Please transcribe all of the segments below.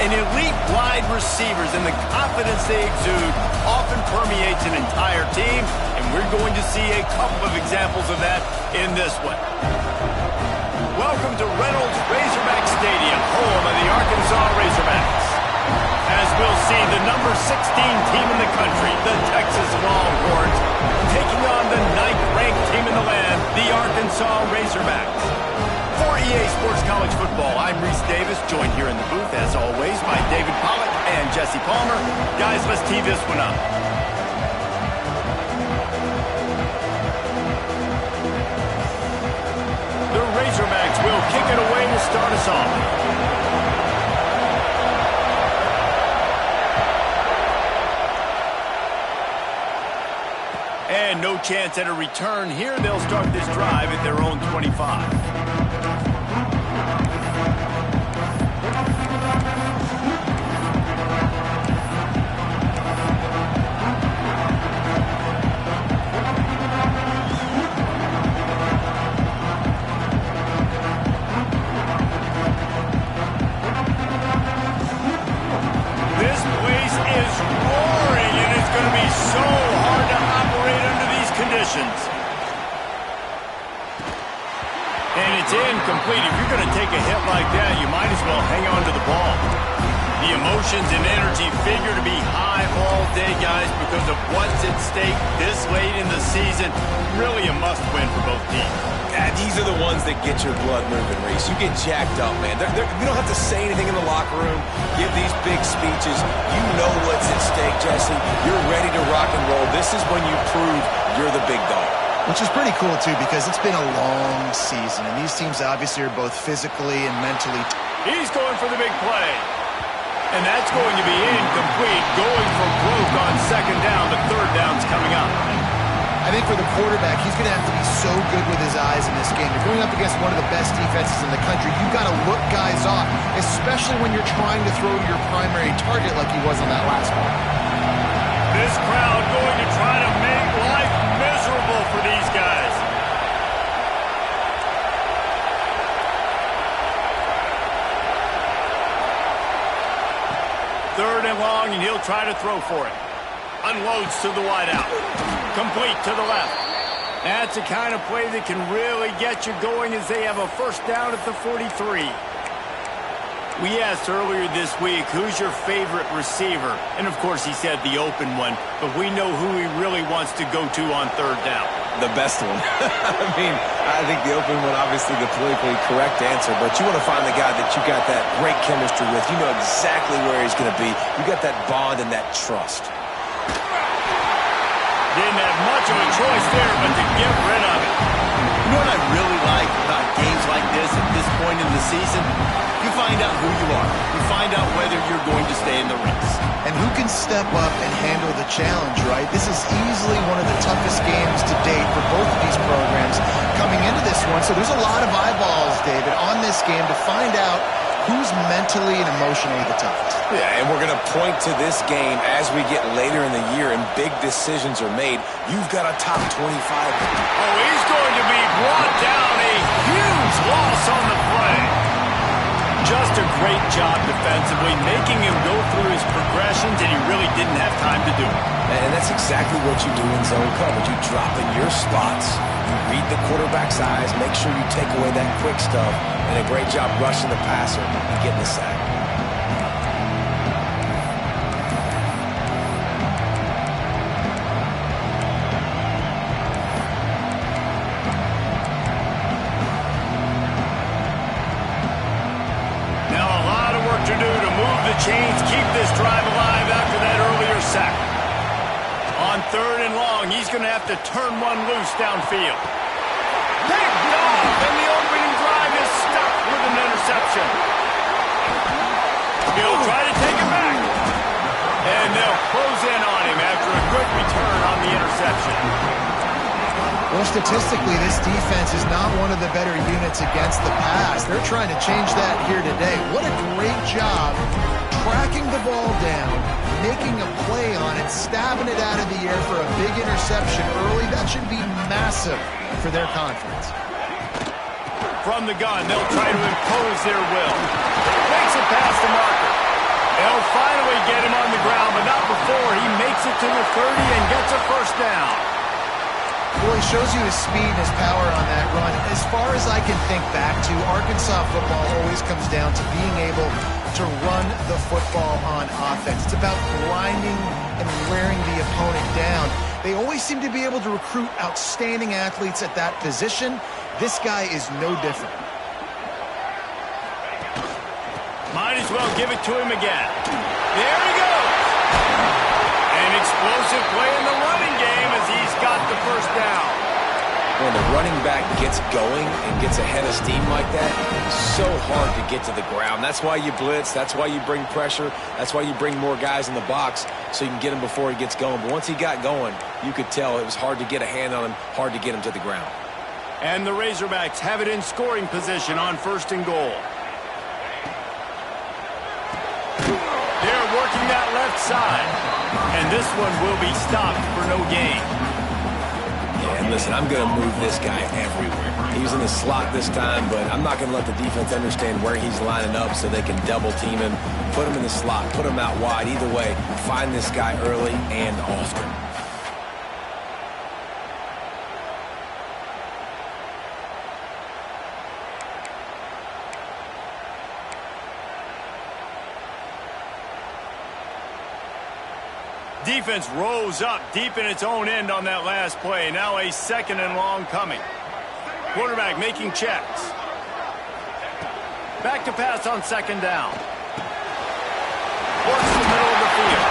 An elite wide receivers and the confidence they exude often permeates an entire team, and we're going to see a couple of examples of that in this one. Welcome to Reynolds Razorback Stadium, home of the Arkansas Razorbacks. As we'll see, the number 16 team in the country, the Texas Longhorns, taking on the 9th-ranked team in the land, the Arkansas Razorbacks. For EA Sports College Football, I'm Reese Davis, joined here in the booth, as always, by David Pollack and Jesse Palmer. Guys, let's tee this one up. The Razorbacks will kick it away to start us off. And no chance at a return here. They'll start this drive at their own 25. This place is roaring, and it's going to be so hard to operate under these conditions. And it's incomplete. If you're going to take a hit like that, you might as well hang on to the ball. The emotions and energy figure to be high all day, guys, because of what's at stake this late in the season. Really a must-win for both teams. Yeah, these are the ones that get your blood moving, Reese. You get jacked up, man. You don't have to say anything in the locker room, give these big speeches. You know what's at stake, Jesse. You're ready to rock and roll. This is when you prove you're the big dog. Which is pretty cool, too, because it's been a long season, and these teams obviously are both physically and mentally. He's going for the big play. And that's going to be incomplete, going for broke on second down. The third down's coming up. I think for the quarterback, he's going to have to be so good with his eyes in this game. You're going up against one of the best defenses in the country. You've got to look guys off, especially when you're trying to throw to your primary target like he was on that last one. This crowd going to try to make life miserable for these guys. Third and long, and he'll try to throw for it. Unloads to the wideout. Complete to the left. That's the kind of play that can really get you going as they have a first down at the 43. We asked earlier this week, who's your favorite receiver? And, of course, he said the open one, but we know who he really wants to go to on third down. The best one. I think the open one, obviously the politically correct answer, but you want to find the guy that you got that great chemistry with. You know exactly where he's going to be. You got that bond and that trust. Didn't have much of a choice there, but to get rid of it. You know what I really like about games like this at this point in the season? You find out who you are. You find out whether you're going to stay in the race. And who can step up and handle the challenge, right? This is easily one of the toughest games to date for both of these programs coming into this one. So there's a lot of eyeballs, David, on this game to find out who's mentally and emotionally the toughest. Yeah, and we're going to point to this game as we get later in the year and big decisions are made. You've got a top 25. Oh, he's going to be brought down. A huge loss on the play. Just a great job defensively, making him go through his progressions, and he really didn't have time to do it. And that's exactly what you do in zone coverage. You drop in your spots, you read the quarterback's eyes, make sure you take away that quick stuff, and a great job rushing the passer and getting the sack. Chains keep this drive alive after that earlier sack. On third and long, he's going to have to turn one loose downfield. Picked off, and the opening drive is stuck with an interception. He'll try to take it back. And they'll close in on him after a good return on the interception. Well, statistically, this defense is not one of the better units against the pass. They're trying to change that here today. What a great job tracking the ball down, making a play on it, stabbing it out of the air for a big interception early. That should be massive for their confidence. From the gun, they'll try to impose their will. Makes it past the marker. to the 30 and gets a first down. Well, he shows you his speed and his power on that run. As far as I can think back to, Arkansas football always comes down to being able to run the football on offense. It's about grinding and wearing the opponent down. They always seem to be able to recruit outstanding athletes at that position. This guy is no different. Might as well give it to him again. There he goes. An explosive play in the running game as he's got the first down. When the running back gets going and gets ahead of steam like that, it's so hard to get to the ground. That's why you blitz. That's why you bring pressure. That's why you bring more guys in the box so you can get him before he gets going. But once he got going, you could tell it was hard to get a hand on him, hard to get him to the ground. And the Razorbacks have it in scoring position on 1st and goal. They're working that left side. And this one will be stopped for no gain. Yeah, and listen, I'm going to move this guy everywhere. He's in the slot this time, but I'm not going to let the defense understand where he's lining up so they can double team him, put him in the slot, put him out wide. Either way, find this guy early and often. Defense rose up deep in its own end on that last play. Now a 2nd and long coming. Quarterback making checks. Back to pass on 2nd down. Works the middle of the field.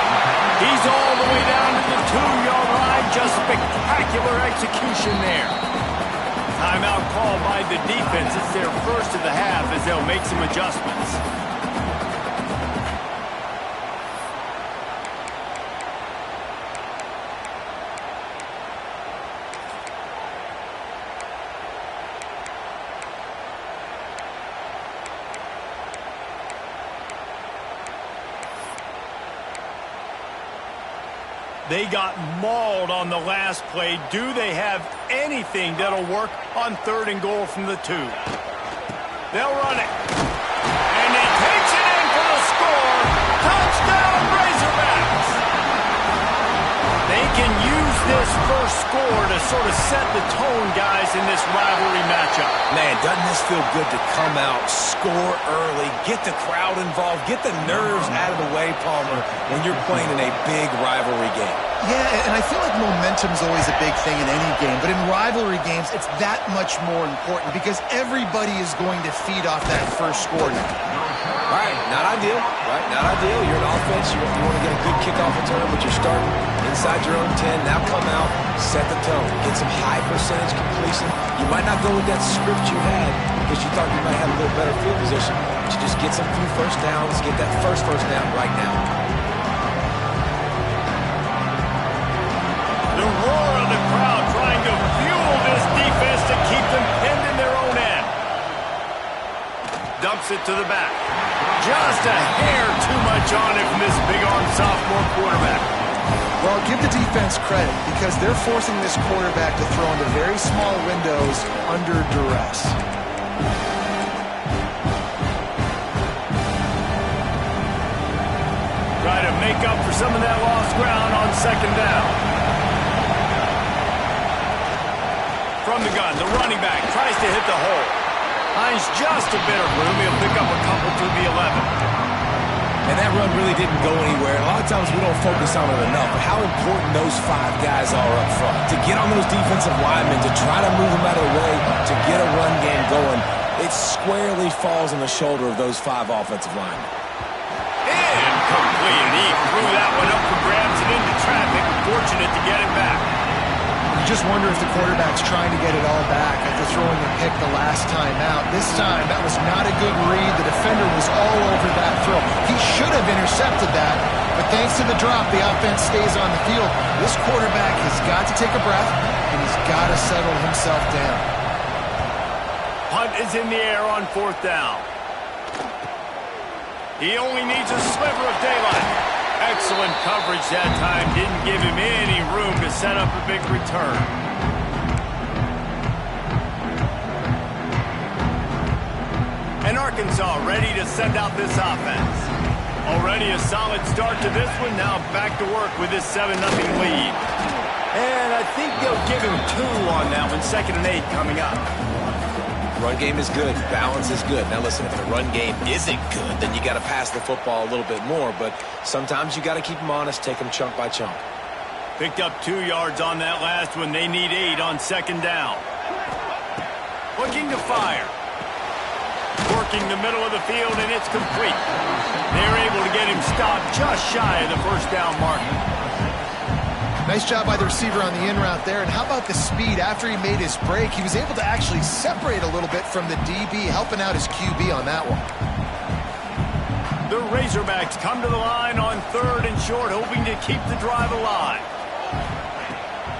He's all the way down to the 2-yard line. Just spectacular execution there. Timeout called by the defense. It's their first of the half as they'll make some adjustments. They got mauled on the last play. Do they have anything that'll work on 3rd and goal from the 2? They'll run it. And he takes it in for the score. Touchdown, Razorbacks! They can use this first score to sort of set the tone, guys, in this rivalry matchup. Man, doesn't this feel good to come out, score early, get the crowd involved, get the nerves out of the way, Palmer, when you're playing in a big rivalry game. Yeah, and I feel like momentum's always a big thing in any game, but in rivalry games, it's that much more important because everybody is going to feed off that first score now. Right, not ideal, right? Not ideal. You're an offense. You want to get a good kickoff return, but you're starting inside your own 10. Now come out, set the tone, get some high percentage completion. You might not go with that script you had because you thought you might have a little better field position, but you just get some few first downs, get that first down right now. The roar of the crowd trying to fuel this defense to keep them pinned in their own end. Dumps it to the back. Just a hair too much on it from this big-arm sophomore quarterback. Well, give the defense credit because they're forcing this quarterback to throw into very small windows under duress. Try to make up for some of that lost ground on 2nd down. From the gun, the running back tries to hit the hole. Finds just a bit of room. He'll pick up a couple through the 11. And that run really didn't go anywhere. A lot of times we don't focus on it enough, but how important those 5 guys are up front. To get on those defensive linemen, to try to move them out of the way, to get a run game going, it squarely falls on the shoulder of those 5 offensive linemen. Incomplete. He threw that one up for grabs and into traffic. Fortunate to get it back. You just wonder if the quarterback's trying to get it all back after throwing a pick the last time out. This time, that was not a good read. The defender was all over that throw. He should have intercepted that, but thanks to the drop, the offense stays on the field. This quarterback has got to take a breath, and he's got to settle himself down. Punt is in the air on 4th down. He only needs a sliver of daylight. Excellent coverage that time. Didn't give him any room to set up a big return. And Arkansas ready to send out this offense. Already Already a solid start to this one. Now back to work with this 7-0 lead. And I think they'll give him 2 on that one. 2nd and 8 coming up. Run game is good. Balance is good. Now listen, if the run game isn't good, then you got to pass the football a little bit more. But sometimes you got to keep them honest, take them chunk by chunk. Picked up 2 yards on that last one. They need 8 on 2nd down. Looking to fire. Working the middle of the field, and it's complete. They're able to get him stopped just shy of the 1st down marker. Nice job by the receiver on the in route there. And how about the speed? After he made his break, he was able to actually separate a little bit from the DB, helping out his QB on that one. The Razorbacks come to the line on 3rd and short, hoping to keep the drive alive.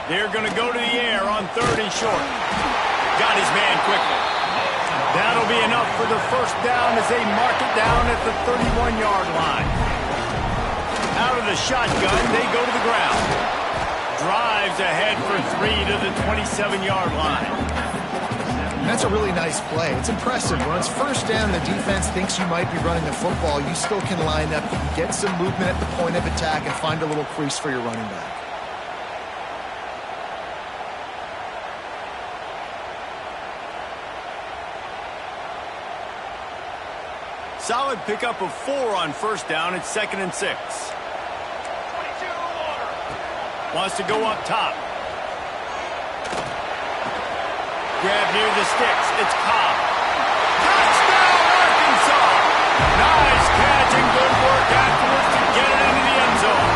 They're going to go to the air on 3rd and short. Got his man quickly. That'll be enough for the 1st down as they mark it down at the 31-yard line. Out of the shotgun, they go to the ground. Drives ahead for 3 to the 27-yard line. That's a really nice play. It's impressive. Runs 1st down, the defense thinks you might be running the football. You still can line up. You can get some movement at the point of attack and find a little crease for your running back. Solid pickup of 4 on 1st down. It's 2nd and 6. Wants to go up top. Grab near the sticks. It's Cobb. Touchdown, Arkansas! Nice catch and good work afterwards to get it into the end zone.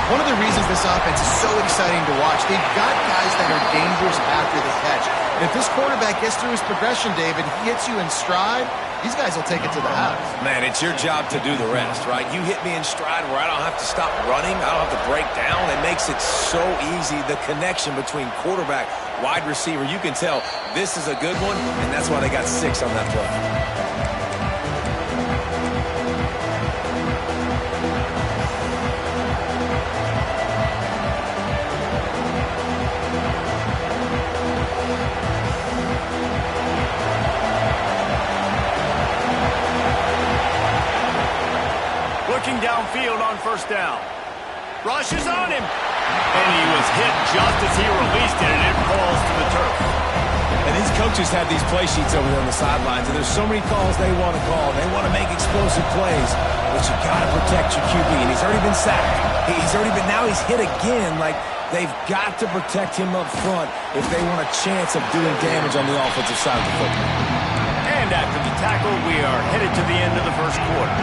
One of the reasons this offense is so exciting to watch, they've got guys that are dangerous after the catch. And if this quarterback gets through his progression, David, he hits you in stride, these guys will take it to the house. Man, it's your job to do the rest, right? You hit me in stride where I don't have to stop running. I don't have to break down. It makes it so easy, the connection between quarterback, wide receiver. You can tell this is a good one, and that's why they got 6 on that play. Looking downfield on 1st down. Rushes on him. And he was hit just as he released it, and it falls to the turf. And these coaches have these play sheets over there on the sidelines, and there's so many calls they want to call. They want to make explosive plays, but you got to protect your QB, and he's already been sacked. Now he's hit again. Like, they've got to protect him up front if they want a chance of doing damage on the offensive side of the football. And after the tackle, we are headed to the end of the 1st quarter.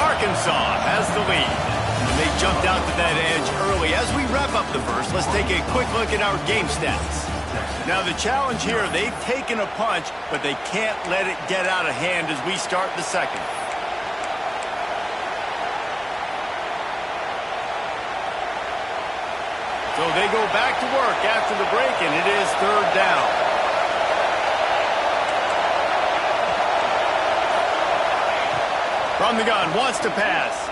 Arkansas has the lead. And they jumped out to that edge early. As we wrap up the 1st, let's take a quick look at our game stats. Now the challenge here, they've taken a punch, but they can't let it get out of hand as we start the 2nd. So they go back to work after the break, and it is 3rd down. From the gun, wants to pass.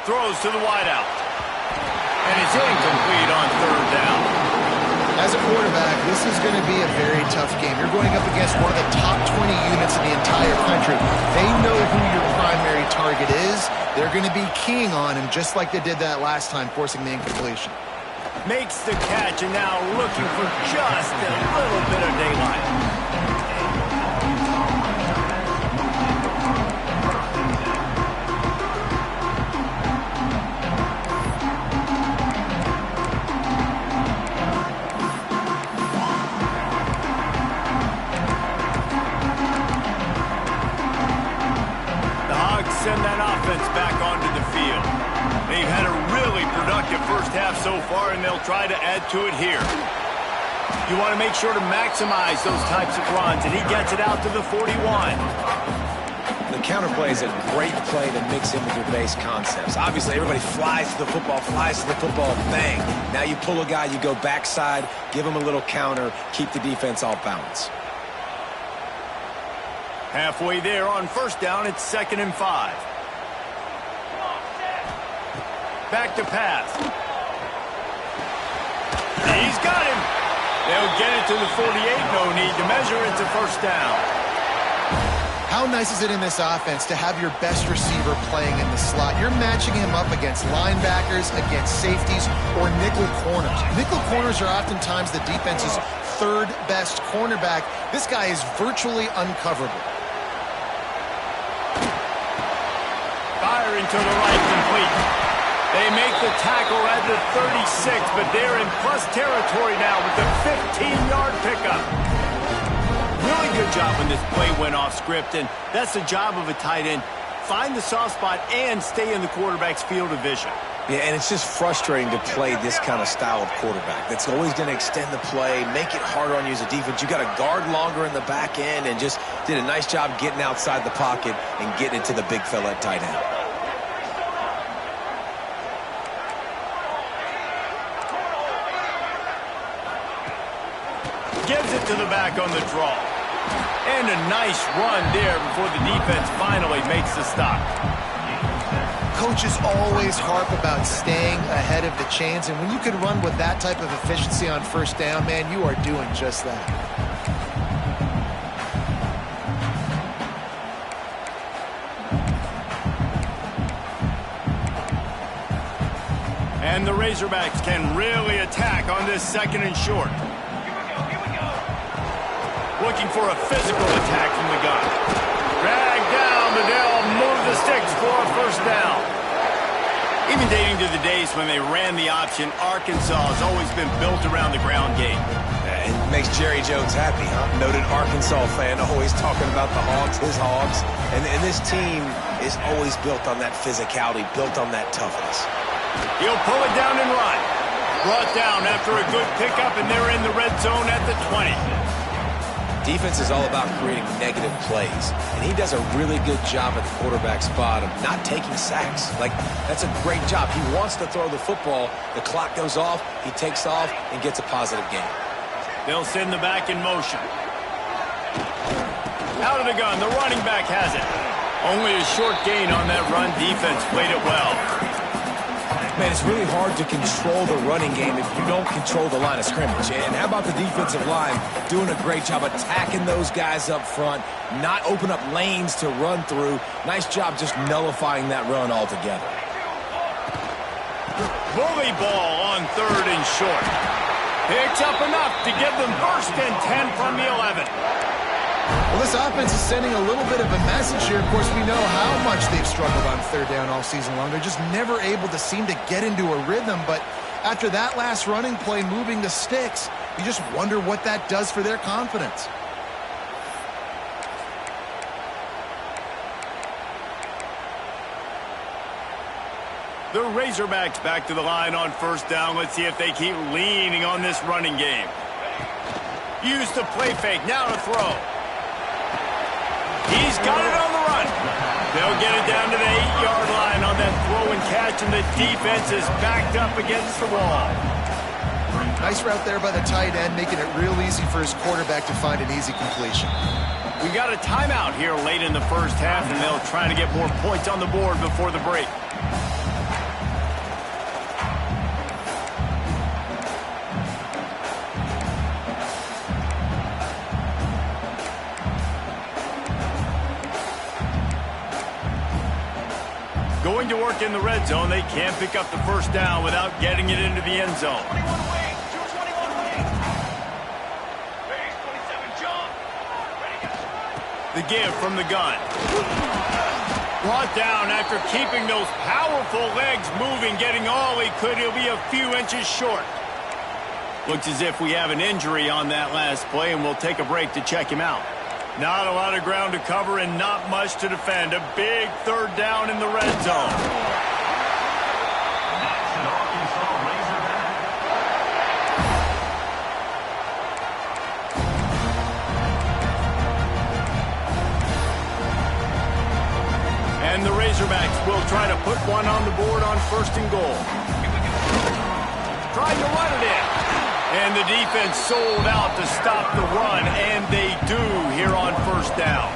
Throws to the wideout. And it's incomplete on 3rd down. As a quarterback, this is going to be a very tough game. You're going up against one of the top 20 units in the entire country. They know who your primary target is. They're going to be keying on him just like they did that last time, forcing the incompletion. Makes the catch, and now looking for just a little bit of daylight. Send that offense back onto the field. They've had a really productive 1st half so far, and they'll try to add to it here. You want to make sure to maximize those types of runs, and he gets it out to the 41. The counter play is a great play to mix in with your base concepts. Obviously, everybody flies to the football, bang. Now you pull a guy, you go backside, give him a little counter, keep the defense off balance. Halfway there on 1st down, it's 2nd and 5. back to pass. He's got him. They'll get it to the 48. No need to measure. It's a first down. How nice is it in this offense to have your best receiver playing in the slot? You're matching him up against linebackers, against safeties, or nickel corners. Nickel corners are oftentimes the defense's third best cornerback. This guy is virtually uncoverable. Firing to the right, complete. They make the tackle at the 36, but they're in plus territory now with the 15-yard pickup. Really good job when this play went off script, and that's the job of a tight end. Find the soft spot and stay in the quarterback's field of vision. Yeah, and it's just frustrating to play this kind of style of quarterback. That's always going to extend the play, make it harder on you as a defense. You got to guard longer in the back end, and just did a nice job getting outside the pocket and getting it to the big fella at tight end. Gives it to the back on the draw. And a nice run there before the defense finally makes the stop. Coaches always harp about staying ahead of the chains, and when you can run with that type of efficiency on first down, man, you are doing just that. And the Razorbacks can really attack on this second and short. Looking for a physical attack from the gun. Dragged down, but they'll move the sticks for a first down. Even dating to the days when they ran the option, Arkansas has always been built around the ground game. It makes Jerry Jones happy, huh? Noted Arkansas fan, always talking about the Hogs, his Hogs. And this team is always built on that physicality, built on that toughness. He'll pull it down and run. Brought down after a good pickup, and they're in the red zone at the 20. Defense is all about creating negative plays, and he does a really good job at the quarterback spot of not taking sacks. Like, that's a great job. He wants to throw the football. The clock goes off, he takes off, and gets a positive gain. They'll send the back in motion. Out of the gun, the running back has it. Only a short gain on that run. Defense played it well. Man, it's really hard to control the running game if you don't control the line of scrimmage. And how about the defensive line doing a great job attacking those guys up front, not open up lanes to run through. Nice job just nullifying that run altogether. Bully ball on third and short. Picks up enough to give them first and 10 from the 11. Well, this offense is sending a little bit of a message here. Of course, we know how much they've struggled on third down all season long. They're just never able to seem to get into a rhythm. But after that last running play, moving the sticks, you just wonder what that does for their confidence. The Razorbacks back to the line on first down. Let's see if they keep leaning on this running game. Use the play fake. Now to throw. He's got it on the run. They'll get it down to the 8-yard line on that throw and catch, and the defense is backed up against the wall. Nice route there by the tight end, making it real easy for his quarterback to find an easy completion. We got a timeout here late in the first half, and they'll try to get more points on the board before the break. Going to work in the red zone, they can't pick up the first down without getting it into the end zone. The give from the gun. Brought down after keeping those powerful legs moving, getting all he could. He'll be a few inches short. Looks as if we have an injury on that last play, and we'll take a break to check him out. Not a lot of ground to cover and not much to defend. A big third down in the red zone. And the Razorbacks will try to put one on the board on first and goal. Trying to run it in. And the defense sold out to stop the run, and they do here on first down.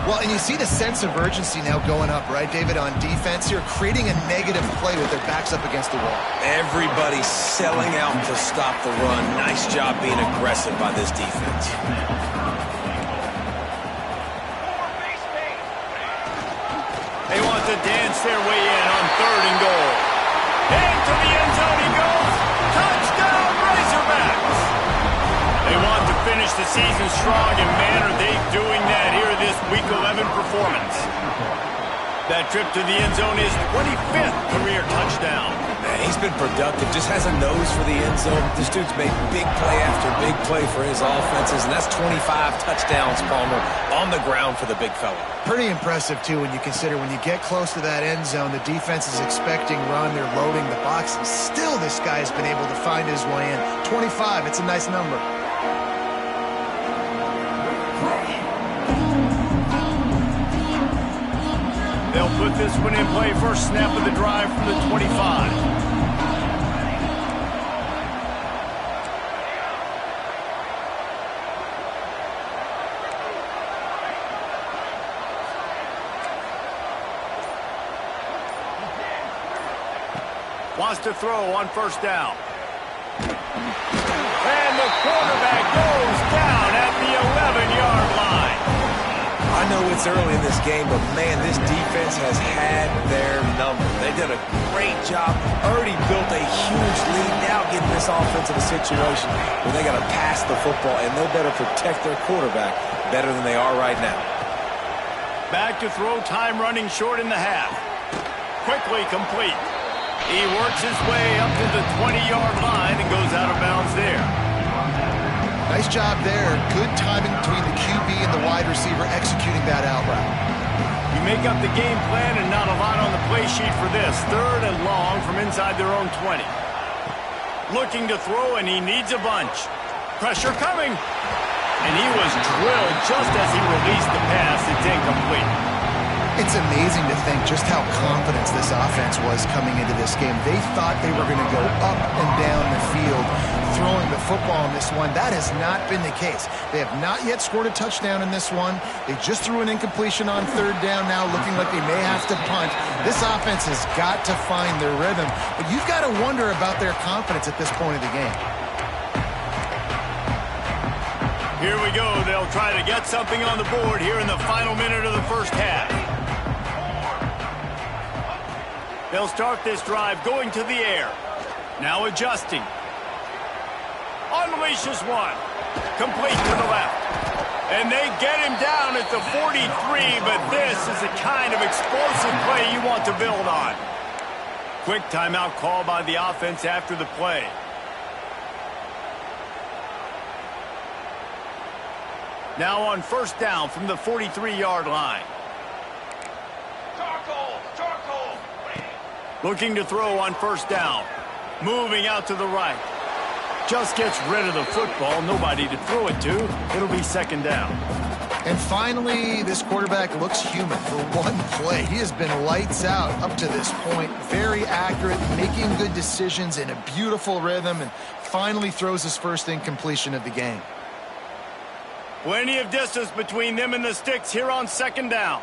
Well, and you see the sense of urgency now going up, right, David, on defense here, creating a negative play with their backs up against the wall. Everybody's selling out to stop the run. Nice job being aggressive by this defense. They want to dance their way in on 3rd and goal. Into the end zone he goes. Touchdown, Razorbacks! They want to finish the season strong, and man, are they doing that here this Week 11 performance. That trip to the end zone is 25th career touchdown. Man, he's been productive, just has a nose for the end zone. This dude's made big play after big play for his offenses, and that's 25 touchdowns, Palmer, on the ground for the big fella. Pretty impressive, too, when you consider when you get close to that end zone, the defense is expecting run, they're loading the box, and still this guy has been able to find his way in. 25, it's a nice number. They'll put this one in play. First snap of the drive from the 25. Wants to throw on 1st down. And the quarterback goes down at the 11-yard line. I know it's early in this game, but man, this defense has had their number. They did a great job, already built a huge lead, now getting this offense in a situation where they got to pass the football, and they better protect their quarterback better than they are right now. Back to throw, time running short in the half. Quickly complete. He works his way up to the 20-yard line and goes out of bounds there. Nice job there. Good timing between the QB and the wide receiver executing that out route. You make up the game plan and not a lot on the play sheet for this. 3rd and long from inside their own 20. Looking to throw, and he needs a bunch. Pressure coming. And he was drilled just as he released the pass. It's incomplete. It's amazing to think just how confident this offense was coming into this game. They thought they were going to go up and down the field throwing the football in this one. That has not been the case. They have not yet scored a touchdown in this one. They just threw an incompletion on 3rd down now, looking like they may have to punt. This offense has got to find their rhythm, but you've got to wonder about their confidence at this point of the game. Here we go. They'll try to get something on the board here in the final minute of the first half. They'll start this drive going to the air. Now adjusting. Unleashes one. Complete to the left. And they get him down at the 43, but this is the kind of explosive play you want to build on. Quick timeout call by the offense after the play. Now on 1st down from the 43-yard line. Looking to throw on 1st down. Moving out to the right. Just gets rid of the football. Nobody to throw it to. It'll be 2nd down. And finally, this quarterback looks human for one play. He has been lights out up to this point. Very accurate, making good decisions in a beautiful rhythm, and finally throws his first incompletion of the game. Plenty of distance between them and the sticks here on 2nd down.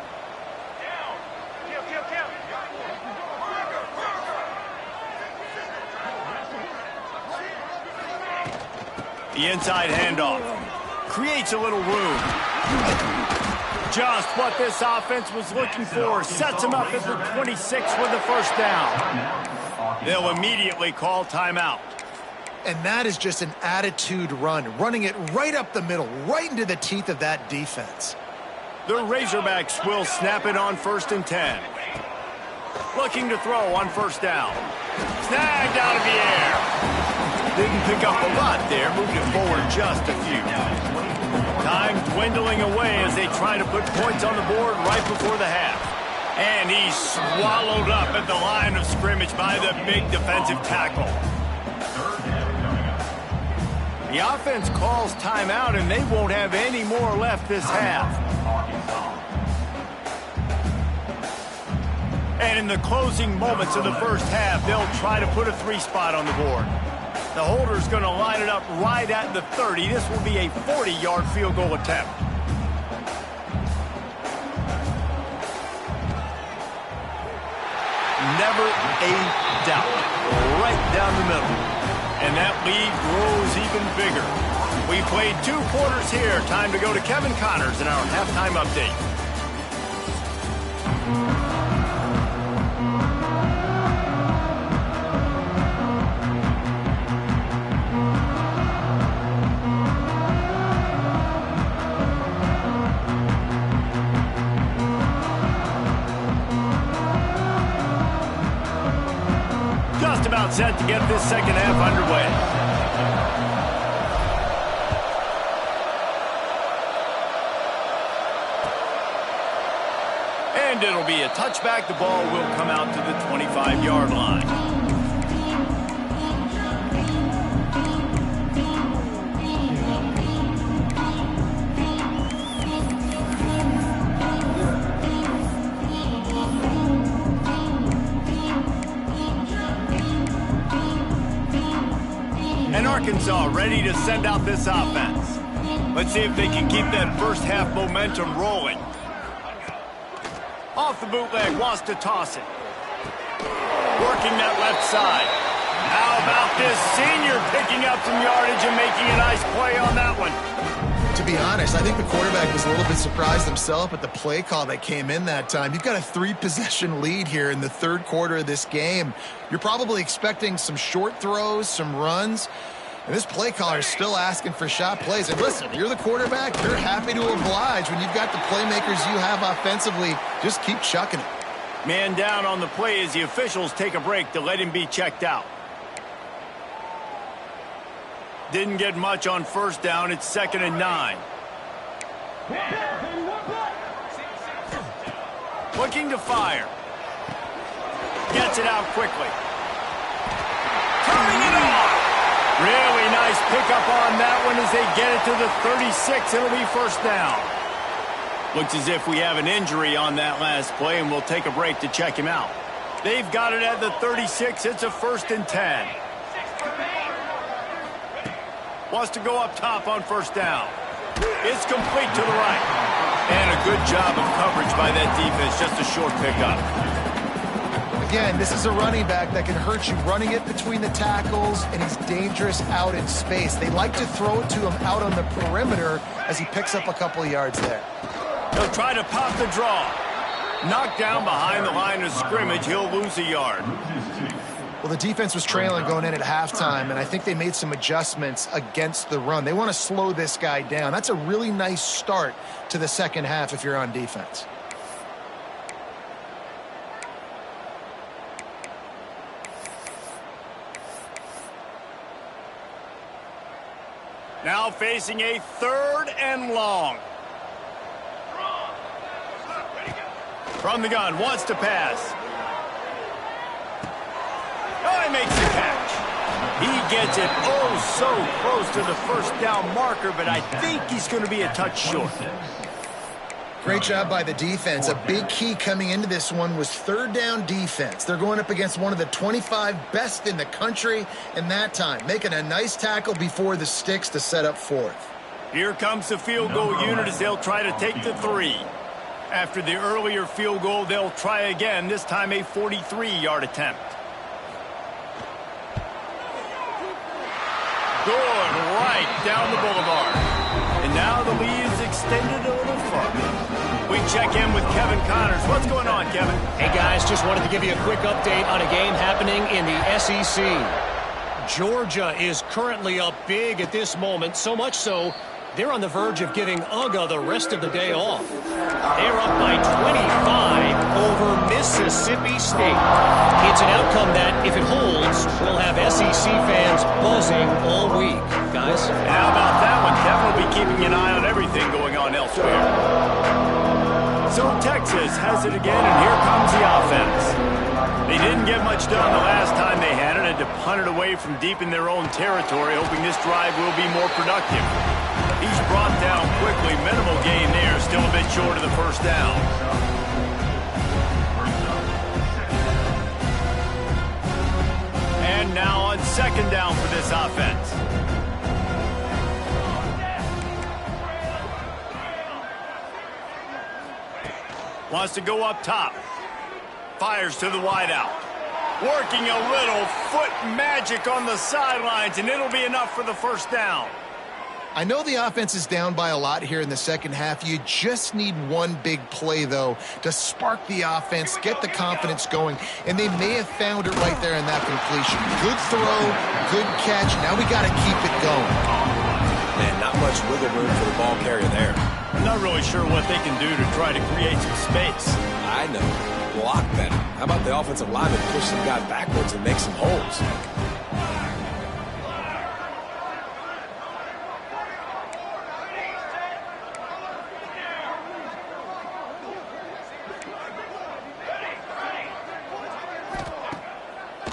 The inside handoff. Creates a little room. Just what this offense was looking for. Sets him up at the 26 with the 1st down. They'll immediately call timeout. And that is just an attitude run. Running it right up the middle, right into the teeth of that defense. The Razorbacks will snap it on 1st and 10. Looking to throw on 1st down. Snagged out of the air. Didn't pick up a lot there, moved it forward just a few. Time dwindling away as they try to put points on the board right before the half. And he's swallowed up at the line of scrimmage by the big defensive tackle. The offense calls timeout, and they won't have any more left this half. And in the closing moments of the first half, they'll try to put a 3 spot on the board. The holder's going to line it up right at the 30. This will be a 40-yard field goal attempt. never a doubt. Right down the middle. And that lead grows even bigger. We played 2 quarters here. Time to go to Kevin Connors in our halftime update. Just about set to get this second half underway. And it'll be a touchback. The ball will come out to the 25-yard line. And Arkansas ready to send out this offense. Let's see if they can keep that first half momentum rolling. Off the bootleg, wants to toss it. Working that left side. How about this senior picking up some yardage and making a nice play on that one? To be honest, I think the quarterback was a little bit surprised himself at the play call that came in that time. You've got a 3-possession lead here in the third quarter of this game. You're probably expecting some short throws, some runs. And this play caller is still asking for shot plays. And listen, you're the quarterback. You're happy to oblige when you've got the playmakers you have offensively. Just keep chucking it. Man down on the play as the officials take a break to let him be checked out. Didn't get much on first down. It's 2nd and 9. Looking to fire. Gets it out quickly. Turning it off. Really nice pickup on that one as they get it to the 36. It'll be first down. Looks as if we have an injury on that last play, and we'll take a break to check him out. They've got it at the 36. It's a 1st and 10. Wants to go up top on first down. It's complete to the right. And a good job of coverage by that defense. Just a short pickup. Again, this is a running back that can hurt you running it between the tackles, and he's dangerous out in space. They like to throw it to him out on the perimeter as he picks up a couple of yards there. He'll try to pop the draw. Knocked down behind the line of scrimmage. He'll lose a yard. Well, the defense was trailing going in at halftime, and I think they made some adjustments against the run. They want to slow this guy down. That's a really nice start to the second half if you're on defense. Now facing a 3rd and long. From the gun, wants to pass. Oh, he makes the catch. He gets it so close to the first down marker, but I think he's going to be a touch short. Great job by the defense. A big key coming into this one was 3rd down defense. They're going up against one of the 25 best in the country in that time, making a nice tackle before the sticks to set up 4th. Here comes the field goal unit as they'll try to take the 3. After the earlier field goal, they'll try again, this time a 43-yard attempt. Good, right down the boulevard. And now the lead is extended a little further. We check in with Kevin Connors. What's going on, Kevin? Hey, guys, just wanted to give you a quick update on a game happening in the SEC. Georgia is currently up big at this moment, so much so they're on the verge of giving UGA the rest of the day off. They're up by 25 over Mississippi State. It's an outcome that, if it holds, will have SEC fans buzzing all week. Guys? And how about that one? Kevin will be keeping an eye on everything going on elsewhere. So Texas has it again, and here comes the offense. They didn't get much done the last time they had it. Had to punt it away from deep in their own territory, hoping this drive will be more productive. He's brought down quickly. Minimal gain there. Still a bit short of the first down. And now on 2nd down for this offense. Wants to go up top. Fires to the wideout. Working a little foot magic on the sidelines, and it'll be enough for the first down. I know the offense is down by a lot here in the second half. You just need one big play, though, to spark the offense, get the confidence going, and they may have found it right there in that completion. Good throw, good catch. Now we got to keep it going. Man, not much wiggle room for the ball carrier there. I'm not really sure what they can do to try to create some space. I know. Block better. How about the offensive lineman push some guy backwards and make some holes?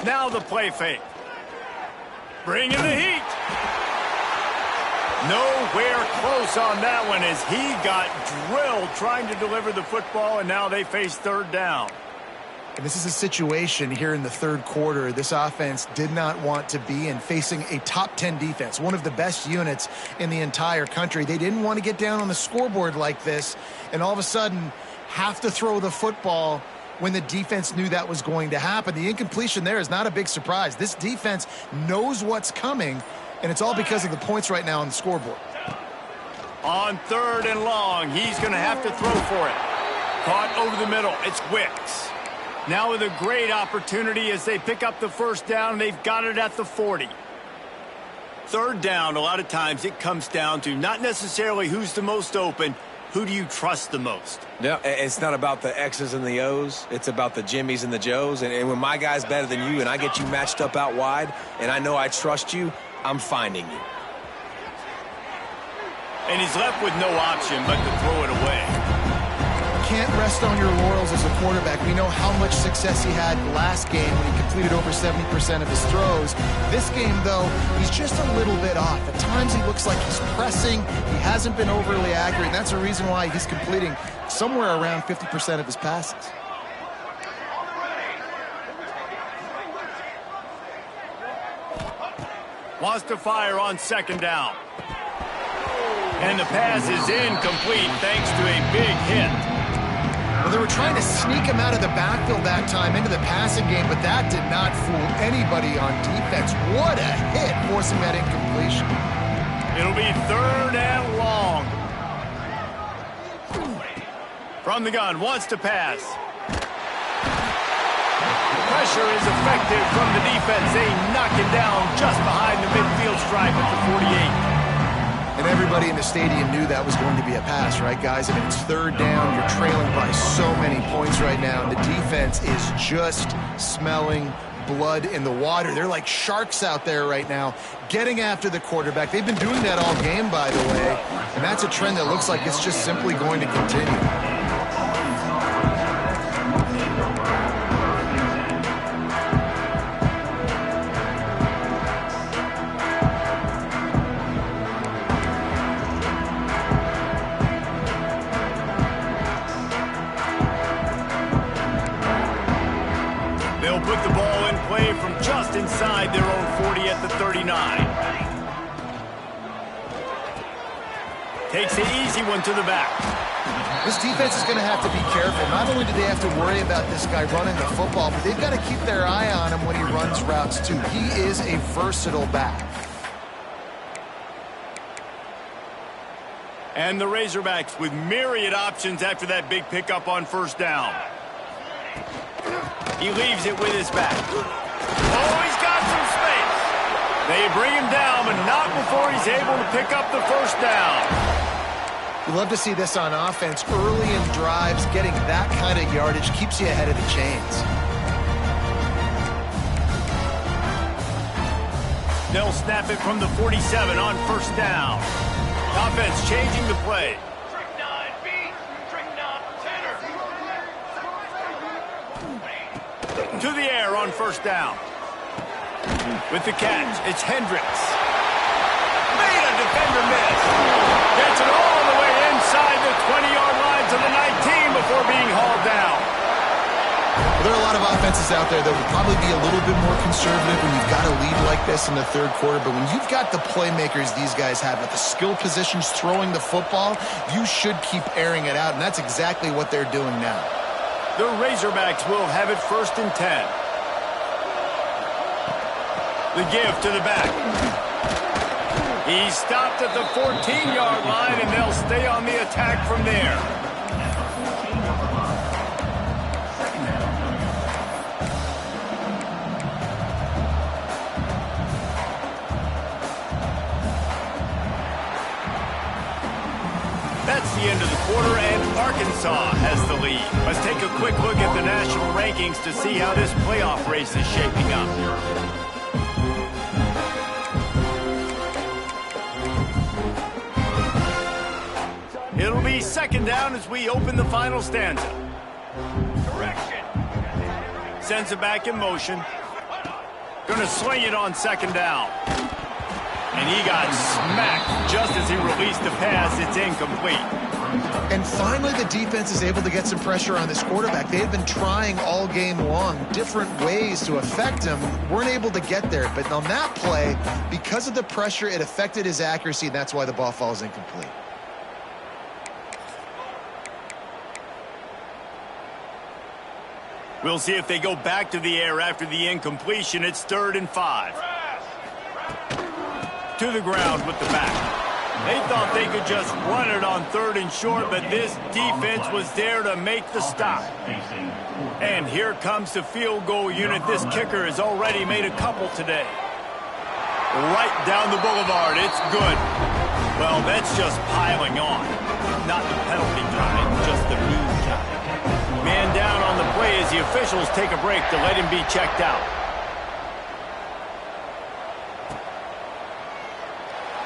Now the play fake. Bringing the heat. Nowhere close on that one as he got drilled trying to deliver the football, and now they face third down. And this is a situation here in the third quarter this offense did not want to be in, facing a top 10 defense, one of the best units in the entire country. They didn't want to get down on the scoreboard like this and all of a sudden have to throw the football when the defense knew that was going to happen. The incompletion there is not a big surprise. This defense knows what's coming, and it's all because of the points right now on the scoreboard. On third and long, he's going to have to throw for it. Caught over the middle. It's Wicks. Now with a great opportunity as they pick up the first down. They've got it at the 40. Third down, a lot of times it comes down to not necessarily who's the most open, who do you trust the most? No, it's not about the X's and the O's. It's about the Jimmys and the Joes. And when my guy's better than you and I get you matched up out wide and I know I trust you, I'm finding you. And he's left with no option but to throw it away. Can't rest on your laurels as a quarterback. We know how much success he had last game when he completed over 70% of his throws. This game, though, he's just a little bit off. At times he looks like he's pressing. He hasn't been overly accurate. That's the reason why he's completing somewhere around 50% of his passes. Wants to fire on second down. And the pass is incomplete thanks to a big hit. Well, they were trying to sneak him out of the backfield that time into the passing game, but that did not fool anybody on defense. What a hit, forcing that incompletion. It'll be third and long. From the gun, wants to pass. Pressure is effective from the defense. They knock him down just behind the midfield stripe at the 48. And everybody in the stadium knew that was going to be a pass, right, guys? I mean, it's third down. You're trailing by so many points right now. And the defense is just smelling blood in the water. They're like sharks out there right now, getting after the quarterback. They've been doing that all game, by the way. And that's a trend that looks like it's just simply going to continue. Put the ball in play from just inside their own 40 at the 39. Takes the easy one to the back. This defense is going to have to be careful. Not only do they have to worry about this guy running the football, but they've got to keep their eye on him when he runs routes too. He is a versatile back. And the Razorbacks with myriad options after that big pickup on first down. He leaves it with his back. Oh, he's got some space. They bring him down, but not before he's able to pick up the first down. We love to see this on offense. Early in drives, getting that kind of yardage keeps you ahead of the chains. They'll snap it from the 47 on first down. Offense changing the play. To the air on first down. With the catch, it's Hendricks. Made a defender miss. Gets it all the way inside the 20-yard line to the 19 before being hauled down. Well, there are a lot of offenses out there that would probably be a little bit more conservative when you've got a lead like this in the third quarter. But when you've got the playmakers these guys have at the skill positions throwing the football, you should keep airing it out. And that's exactly what they're doing now. The Razorbacks will have it first and 10. The give to the back. He stopped at the 14-yard line, and they'll stay on the attack from there. That's the end of the quarter, and Arkansas has the lead. Let's take a quick look at the national rankings to see how this playoff race is shaping up. It'll be second down as we open the final stanza. Correction. Sends it back in motion. Going to swing it on second down. And he got smacked just as he released the pass. It's incomplete. And finally, the defense is able to get some pressure on this quarterback. They had been trying all game long different ways to affect him. Weren't able to get there. But on that play, because of the pressure, it affected his accuracy, and that's why the ball falls incomplete. We'll see if they go back to the air after the incompletion. It's 3rd and 5. To the ground with the back. They thought they could just run it on 3rd and short, but this defense was there to make the stop. And here comes the field goal unit. This kicker has already made a couple today. Right down the boulevard. It's good. Well, that's just piling on. Not the penalty drive, just the mean drive. Man down on the play as the officials take a break to let him be checked out.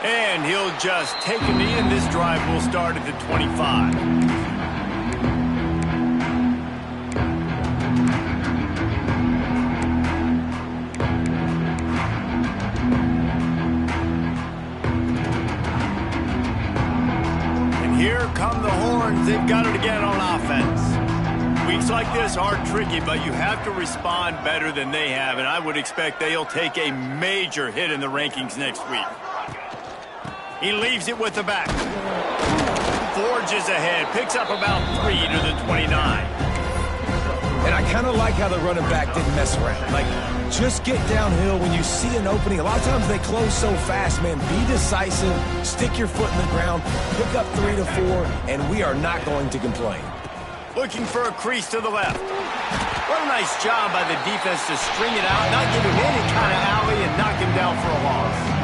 And he'll just take a knee, and this drive will start at the 25. And here come the horns. They've got it again on offense. Weeks like this are tricky, but you have to respond better than they have, and I would expect they'll take a major hit in the rankings next week. He leaves it with the back. Forges ahead. Picks up about 3 to the 29. And I kind of like how the running back didn't mess around. Like, just get downhill when you see an opening. A lot of times they close so fast, man. Be decisive. Stick your foot in the ground. Pick up 3 to 4, and we are not going to complain. Looking for a crease to the left. What a nice job by the defense to string it out, not give him any kind of alley, and knock him down for a loss.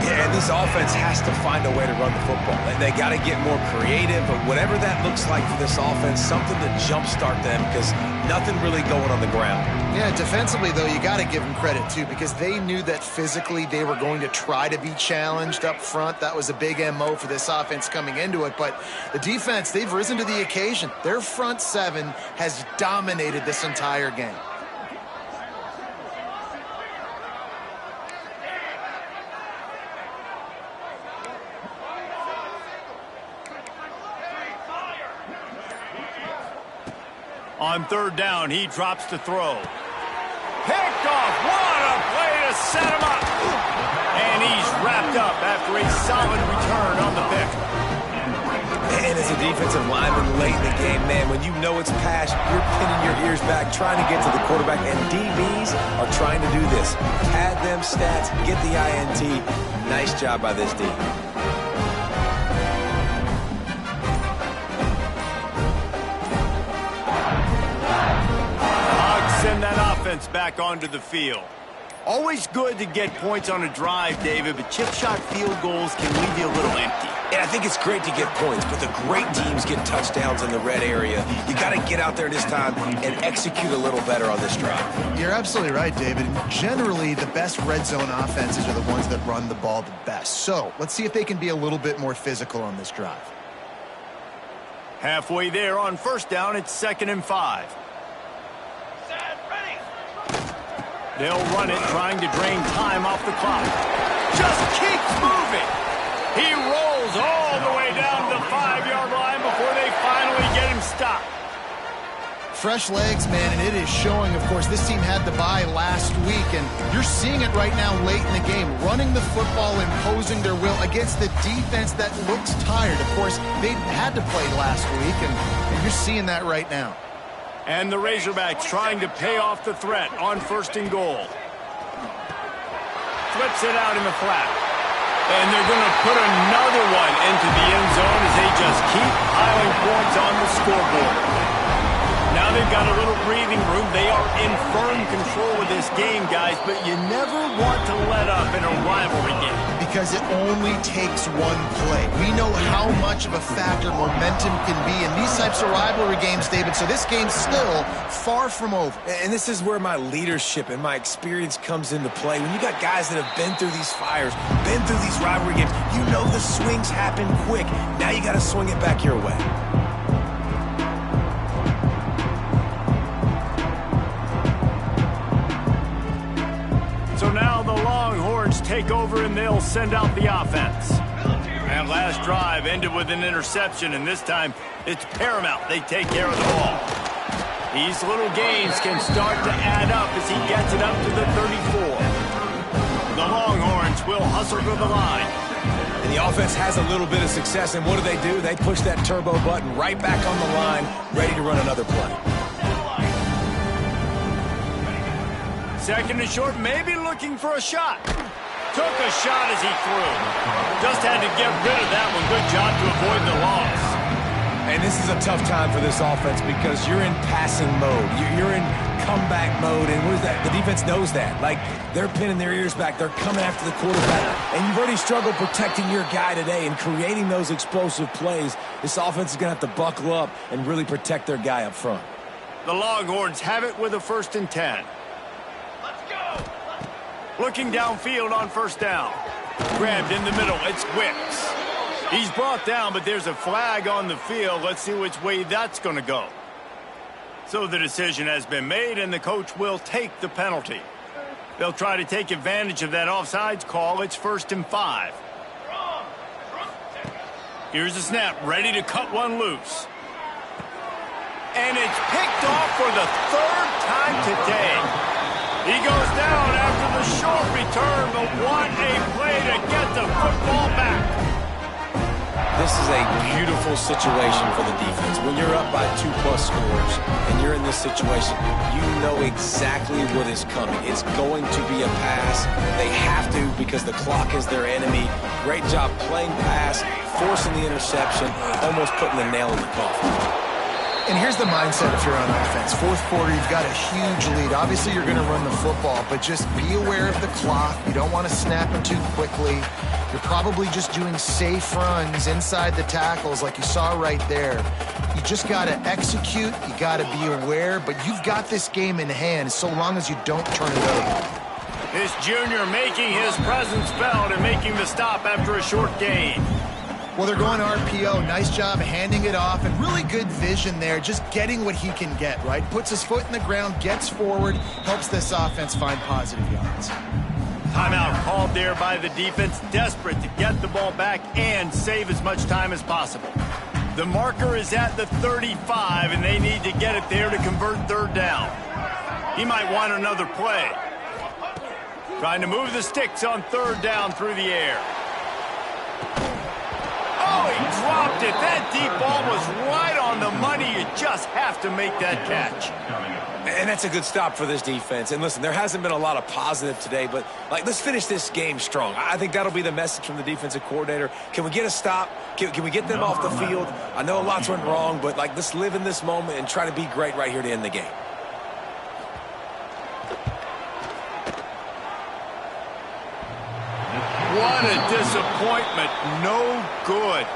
Yeah, and this offense has to find a way to run the football. And they got to get more creative, but whatever that looks like for this offense, something to jumpstart them, because nothing really going on the ground. Yeah, defensively, though, you got to give them credit, too, because they knew that physically they were going to try to be challenged up front. That was a big MO for this offense coming into it. But the defense, they've risen to the occasion. Their front seven has dominated this entire game. On 3rd down, he drops to throw. Picked off. What a play to set him up. And he's wrapped up after a solid return on the pick. And as a defensive lineman late in the game, man, when you know it's pass, you're pinning your ears back, trying to get to the quarterback, and DBs are trying to do this. Pad them stats, get the INT. Nice job by this D. Send that offense back onto the field. Always good to get points on a drive, David, but chip shot field goals can leave you a little empty. And I think it's great to get points, but the great teams get touchdowns in the red area. You got to get out there this time and execute a little better on this drive. You're absolutely right, David. Generally, the best red zone offenses are the ones that run the ball the best. So let's see if they can be a little bit more physical on this drive. Halfway there on 1st down, it's 2nd and 5. They'll run it, trying to drain time off the clock. Just keeps moving. He rolls all the way down the 5-yard line before they finally get him stopped. Fresh legs, man, and it is showing, of course. This team had the bye last week, and you're seeing it right now late in the game. Running the football, imposing their will against the defense that looks tired. Of course, they had to play last week, and you're seeing that right now. And the Razorbacks trying to pay off the threat on 1st and goal. flips it out in the flat. And they're going to put another one into the end zone as they just keep piling points on the scoreboard. Now they've got a little breathing room. They are in firm control of this game, guys, but you never want to let up in a rivalry game. Because it only takes one play. We know how much of a factor momentum can be in these types of rivalry games, David, so this game's still far from over. And this is where my leadership and my experience comes into play. When you got guys that have been through these fires, been through these rivalry games, you know the swings happen quick. Now you got to swing it back your way. So now the Longhorns take over and they'll send out the offense. That last drive ended with an interception, and this time it's paramount they take care of the ball. These little gains can start to add up as he gets it up to the 34. The Longhorns will hustle to the line. And the offense has a little bit of success, and what do? They push that turbo button right back on the line, ready to run another play. Second and short, maybe looking for a shot. Took a shot as he threw. Just had to get rid of that one. Good job to avoid the loss. And this is a tough time for this offense because you're in passing mode. You're in comeback mode, and what is that? The defense knows that. Like, they're pinning their ears back. They're coming after the quarterback. And you've already struggled protecting your guy today and creating those explosive plays. This offense is going to have to buckle up and really protect their guy up front. The Longhorns have it with a 1st and 10. Looking downfield on first down. Grabbed in the middle. It's Wicks. He's brought down, but there's a flag on the field. Let's see which way that's going to go. So the decision has been made, and the coach will take the penalty. They'll try to take advantage of that offsides call. It's 1st and 5. Here's the snap. Ready to cut one loose. And it's picked off for the 3rd time today. He goes down after the short return, but what a play to get the football back. This is a beautiful situation for the defense. When you're up by 2+ scores and you're in this situation, you know exactly what is coming. It's going to be a pass. They have to because the clock is their enemy. Great job playing pass, forcing the interception, almost putting the nail in the coffin. And here's the mindset if you're on offense. 4th quarter, you've got a huge lead. Obviously, you're going to run the football, but just be aware of the clock. You don't want to snap it too quickly. You're probably just doing safe runs inside the tackles like you saw right there. You just got to execute. You got to be aware, but you've got this game in hand so long as you don't turn it over. This junior making his presence felt and making the stop after a short gain. Well, they're going RPO. Nice job handing it off, and really good vision there, just getting what he can get, right? Puts his foot in the ground, gets forward, helps this offense find positive yards. Timeout called there by the defense, desperate to get the ball back and save as much time as possible. The marker is at the 35, and they need to get it there to convert 3rd down. He might want another play. Trying to move the sticks on 3rd down through the air. Oh, he dropped it. That deep ball was right on the money. You just have to make that catch. And that's a good stop for this defense. And listen, there hasn't been a lot of positive today, but let's finish this game strong. I think that'll be the message from the defensive coordinator. Can we get a stop? Can we get them off the field? I know lots went wrong, but let's live in this moment and try to be great right here to end the game. What a disappointment. No good.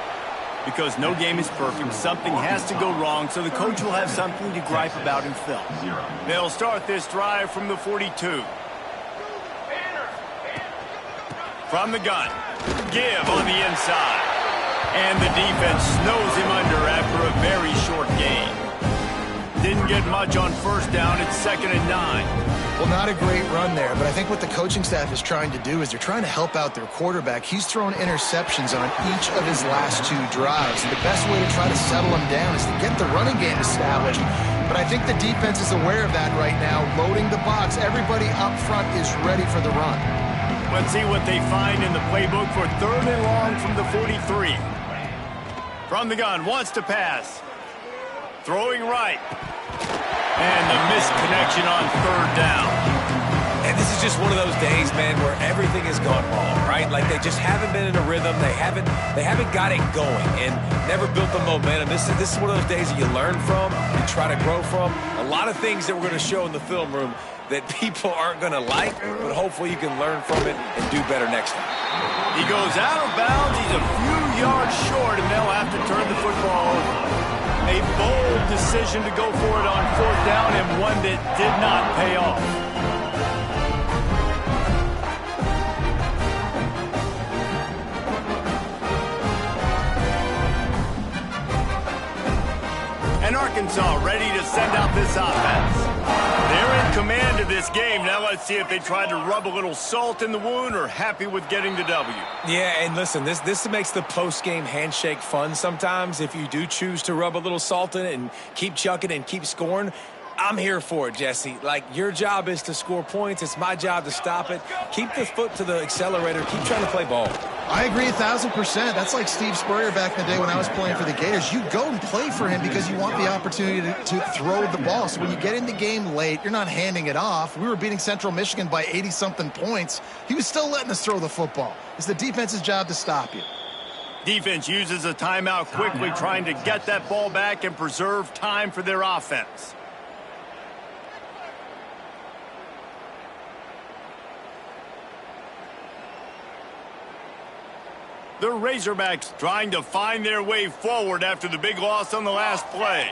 Because no game is perfect. Something has to go wrong, so the coach will have something to gripe about in film. They'll start this drive from the 42. From the gun. Give on the inside. And the defense snows him under after a very short gain. Didn't get much on 1st down. It's 2nd and 9. Well, not a great run there, but I think what the coaching staff is trying to do is they're trying to help out their quarterback. He's thrown interceptions on each of his last 2 drives, and the best way to try to settle him down is to get the running game established. But I think the defense is aware of that right now, loading the box. Everybody up front is ready for the run. Let's see what they find in the playbook for 3rd and long from the 43. From the gun, wants to pass. Throwing right. And the missed connection on 3rd down. And this is just one of those days, man, where everything has gone wrong, right? Like they just haven't been in a rhythm. They haven't got it going and never built the momentum. This is one of those days that you learn from, you try to grow from. A lot of things that we're going to show in the film room that people aren't going to like, but hopefully you can learn from it and do better next time. He goes out of bounds. He's a few yards short, and they'll have to turn the football over. A bold decision to go for it on 4th down, and one that did not pay off. And Arkansas ready to send out this offense. They're in command of this game. Now let's see if they try to rub a little salt in the wound or happy with getting the W. Yeah, and listen, this makes the post-game handshake fun sometimes. If you do choose to rub a little salt in it and keep chucking and keep scoring, I'm here for it, Jesse. Like, your job is to score points. It's my job to stop it. Keep the foot to the accelerator. Keep trying to play ball. I agree 1,000%. That's like Steve Spurrier back in the day when I was playing for the Gators. You go and play for him because you want the opportunity to throw the ball. So when you get in the game late, you're not handing it off. We were beating Central Michigan by 80-something points. He was still letting us throw the football. It's the defense's job to stop you. Defense uses a timeout quickly, trying to get that ball back and preserve time for their offense. The Razorbacks trying to find their way forward after the big loss on the last play.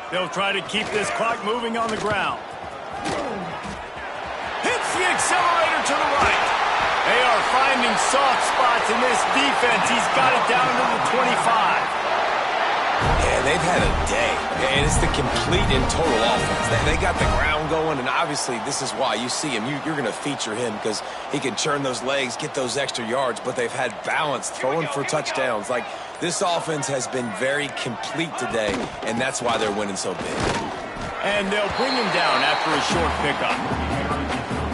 They'll try to keep this clock moving on the ground. Hits the accelerator to the right. They are finding soft spots in this defense. He's got it down to the 25. Yeah, they've had a day, and it's the complete and total offense. They got the ground going, and obviously this is why you see him. You're going to feature him because he can churn those legs, get those extra yards, but they've had balance, throwing for touchdowns. Like, this offense has been very complete today, and that's why they're winning so big. And they'll bring him down after a short pickup.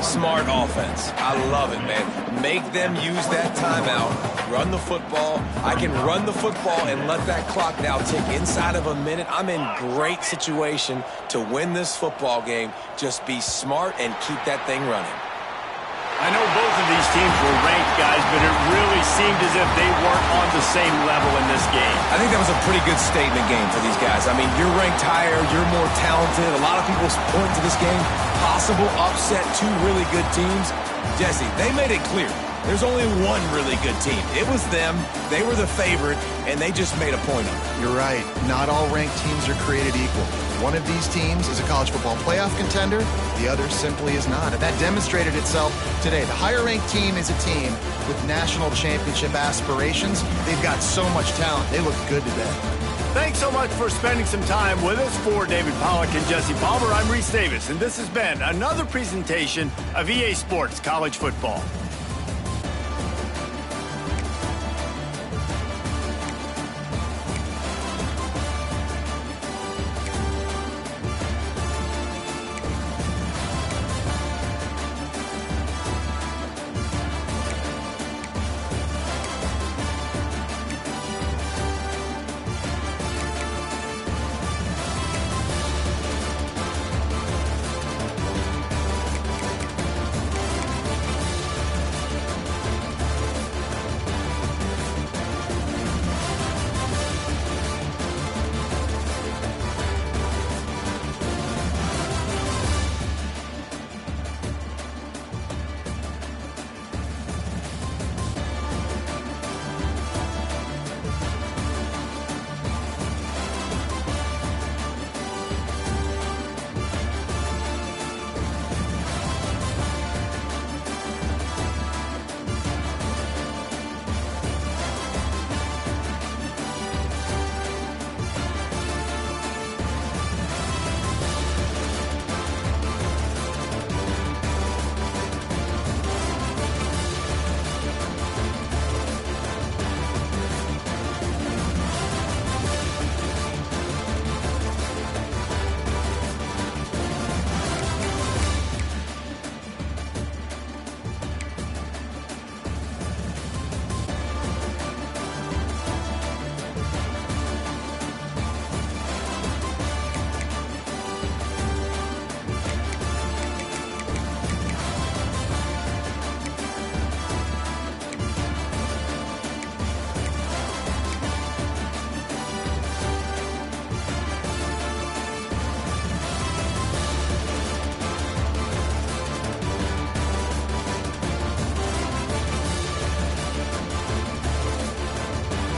Smart offense. I love it, man. Make them use that timeout. Run the football. I can run the football and let that clock now tick inside of a minute. I'm in great situation to win this football game. Just be smart and keep that thing running. I know both of these teams were ranked, guys, but it really seemed as if they weren't on the same level in this game. I think that was a pretty good statement game for these guys. I mean, you're ranked higher, you're more talented. A lot of people point to this game. Possible upset, two really good teams. Jesse, they made it clear. There's only one really good team. It was them. They were the favorite, and they just made a point of it. You're right. Not all ranked teams are created equal. One of these teams is a college football playoff contender. The other simply is not. And that demonstrated itself today. The higher-ranked team is a team with national championship aspirations. They've got so much talent. They look good today. Thanks so much for spending some time with us. For David Pollack and Jesse Palmer, I'm Reese Davis, and this has been another presentation of EA Sports College Football.